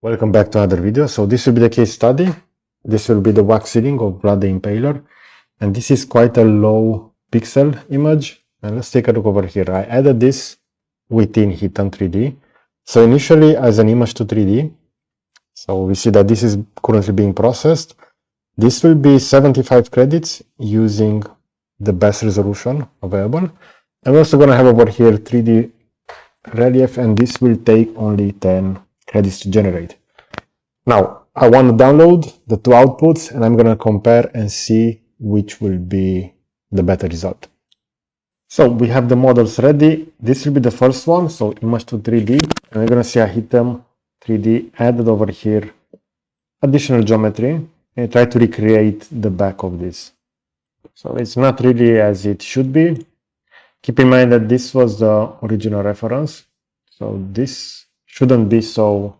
Welcome back to another video. So this will be the case study. This will be the wax sealing of Vlad the Impaler. And this is quite a low pixel image. And let's take a look over here. I added this within Hitem 3D. So initially as an image to 3D. So we see that this is currently being processed. This will be 75 credits using the best resolution available. I'm also going to have over here 3D relief, and this will take only 10 credits to generate. Now, I want to download the two outputs and I'm going to compare and see which will be the better result. So we have the models ready. This will be the first one, so image to 3D, and we're going to see a Hitem 3D added over here, additional geometry, and try to recreate the back of this. So it's not really as it should be. Keep in mind that this was the original reference, so this shouldn't be so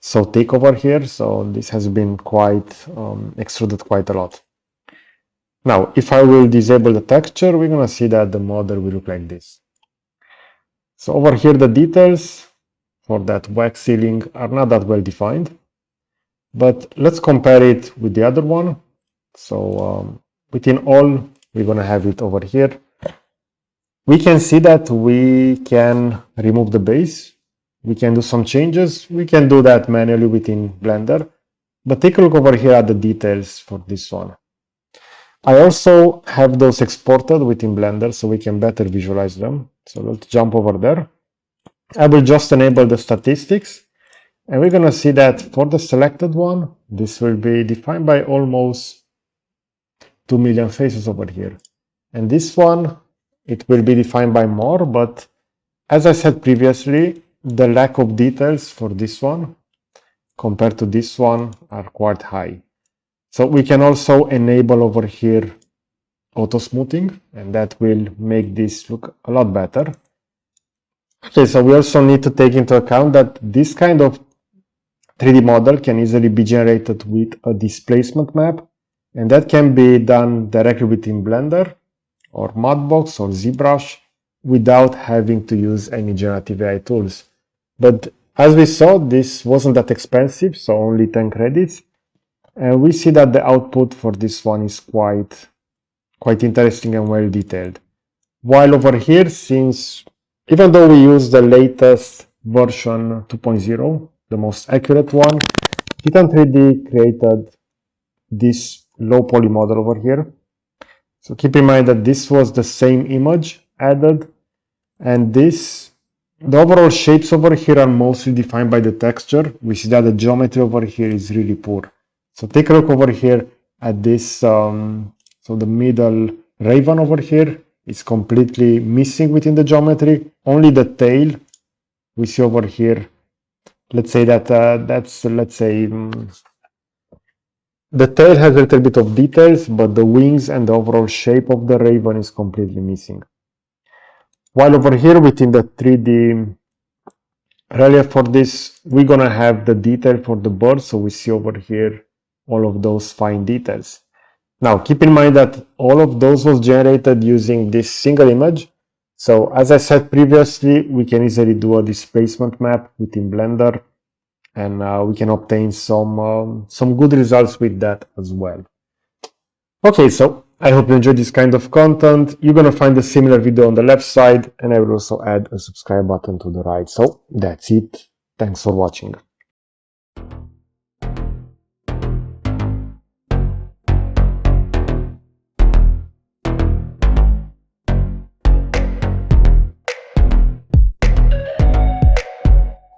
thick over here. So this has been quite extruded quite a lot. Now, if I will disable the texture, we're gonna see that the model will look like this. So over here, the details for that wax sealing are not that well defined, but let's compare it with the other one. So within all, we're gonna have it over here. We can see that we can remove the base. We can do some changes. We can do that manually within Blender. But take a look over here at the details for this one. I also have those exported within Blender so we can better visualize them. So let's jump over there. I will just enable the statistics. And we're going to see that for the selected one, this will be defined by almost 2 million faces over here. And this one, it will be defined by more, but as I said previously, the lack of details for this one compared to this one are quite high. So we can also enable over here auto smoothing, and that will make this look a lot better. Okay, so we also need to take into account that this kind of 3D model can easily be generated with a displacement map, and that can be done directly within Blender or Mudbox or ZBrush without having to use any generative AI tools. But as we saw, this wasn't that expensive, so only 10 credits. And we see that the output for this one is quite interesting and well detailed. While over here, since even though we use the latest version 2.0, the most accurate one, Hitem 3D created this low poly model over here. So keep in mind that this was the same image added, and the overall shapes over here are mostly defined by the texture. We see that the geometry over here is really poor. So take a look over here at this, so the middle raven over here is completely missing within the geometry. Only the tail we see over here. Let's say that the tail has a little bit of details, but the wings and the overall shape of the raven is completely missing. While over here within the 3D relief for this, we're gonna have the detail for the bird. So we see over here all of those fine details. Now keep in mind that all of those was generated using this single image. So as I said previously, we can easily do a displacement map within Blender, and we can obtain some good results with that as well. Okay, so I hope you enjoyed this kind of content. You're going to find a similar video on the left side, and I will also add a subscribe button to the right. So that's it. Thanks for watching.